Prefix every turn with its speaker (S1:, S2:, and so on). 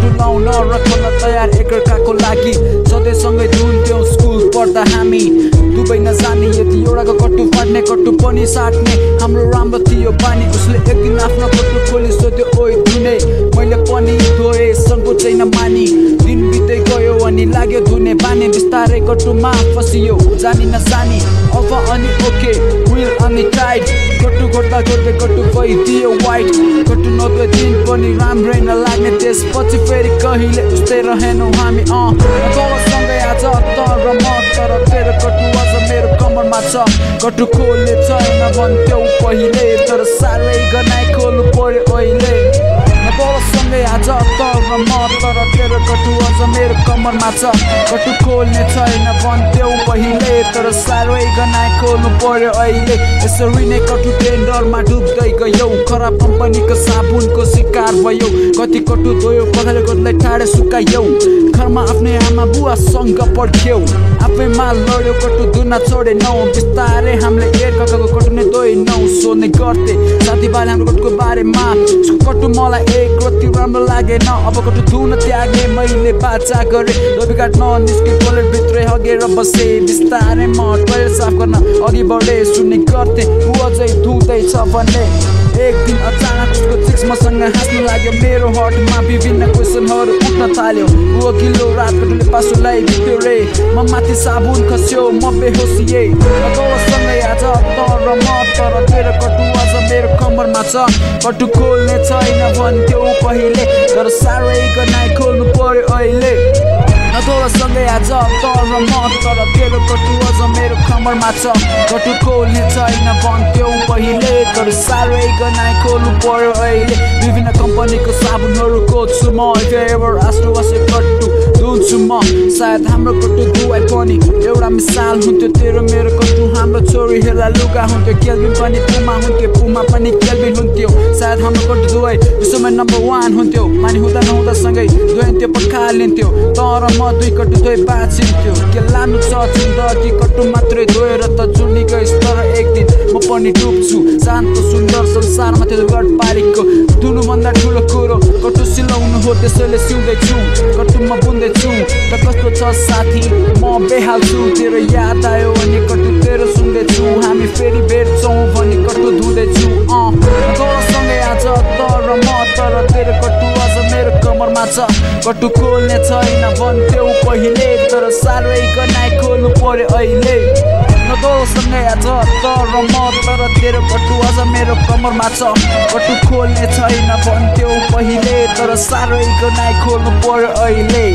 S1: कटु लाउन र खोल्न तयार एकअर्काको लागि सधैँ सँगै धुन्थ्यौँ स्कुल पढ्दा हामी दुबई नजाने यदि एउटाको कटु फाट्ने कटु पनि साट्ने हाम्रो राम्रो थियो बानी उसले एक दिन आफ्नो कटु खोली सोध्यो ओइ धुने मैले पनि धोए सङ्कोचै नमानी दिन बित्दै गयो अनि लाग्यो धुने बानी बिस्तारै कटुमा फसियो जानी नजानी अफ अनि ओके विल अनि टाइट कटु गर्दा गर्दै कटु भइदियो वाइट कटु नदुई दिन पनि राम्रै नलाग्ने त्यसपछि फेरि कहिले उस्तै रहेनौँ हामी तलसँगै आज तर म तर तेरो कटु आज मेरो कमरमा छ कटु खोल्ने छैन भन्थ्यौ पहिले तर साह्रै गनाइ खोल्नु पर्यो अहिले तलसँगै आज तर म तर तेरो कटु आज मेरो कमरमा छ कटु खोल्ने छैन भन्थ्यौ पहिले तर साह्रै गनाइ खोल्नु पर्यो अहिले यसरी नै कटु टेन्डरमा डुब्दै गयौ खराब कम्पनीको साबुनको शिकार भयो कति कटु धोयो पखाले कतिलाई ठाडे सुकायौ घरमा आफ्नै आमा बुवासँग पढ्थ्यौ आफैमा लड्यो कटु धुन छोडेनौ बिस्तारै हामीले एकअर्काको कटु नै धोएनौ सोध्ने गर्थे साथीभाइले हाम्रो कटुको बारेमा कटु मलाई एक रति राम्रो लागेन अब कटु धुन त्यागे मैले बाचा गरेँ धोबीघाट ननिस्के टोइलेट भित्रै हगेर बसे बिस्तारै म टोइलेट साफ गर्न अघि बढे सुन्ने गर्थे ऊ अझै धुँदैछ भन्ने एक दिन अचानक उसको चिक्स मसँग हाँस्नु लाग्यो मेरो हर्टमा विभिन्न क्वेसनहरू उठ्न थाल्यो ऊ अघिल्लो रात कटुले पासुलाई बित्यो रे म माथि साबुन खस्यो म बेहोसिए तलसँगै आज तर म तर तेरो कटु आज मेरो कमरमा छ कटु खोल्ने छैन भन्थ्यौ पहिले तर साह्रै गनाइ खोल्नु पर्यो अहिले तलसँगै आज तर म तर तेरो कटु आज मेरो कमरमा छ कटु खोल्ने छैन भन्थ्यौ पहिले तर साह्रै गनाइ खोल्नु पर्यो अहिले विभिन्न कम्पनीको साबुनहरू खोज्छु म एभर आस्टो वासे कटु धुन्छु म सायद हाम्रो कटु धुवाइ पनि एउटा मिसाल हुन्थ्यो तेरो मेरो कटु हाम्रो छोरीहरूलाई लुगा हुन्थ्यो केल्भिन पनि पुमा हुन्थ्यो पुमा पनि केल्भिन हुन्थ्यो सायद हाम्रो कटु धुवाइ विश्वमा नम्बर 1 हुन्थ्यो मानि हुँदा नहुँदा सँगै धोइन्थ्यो पखालिन्थ्यो तर म दुई कटु धोइ बाँचिन्थ्यो के लानु छ जिन्दगी कटु मात्रै धोएर त जुनी गइस तर एक दिन म पनि डुब्छु शान्त सुन्दर संसारमा त्यो गड पारेको धुनुभन्दा ठुलो कुरो कटु सिलाउनु हो त्यसैले सिउँदैछु कटुमा बुन्दैछु त कस्तो छ साथी म बेहाल छु तेरो याद आयो अनि कटु तेरो सुन्दैछु हामी फेरि भेट्छौँ भनी कटु धुँदैछु तलसँगै आज तर म तर तेरो कटु आज मेरो कमरमा छ कटु खोल्ने छैन भन्थ्यौ पहिले तर साह्रै गनाइ खोल्नु पर्यो अहिले तलसँगै आज तर म तर तेरो कटु आज मेरो कमरमा छ कटु खोल्ने छैन भन्थ्यौ पहिले तर साह्रै गनाइ खोल्नु पर्यो अहिले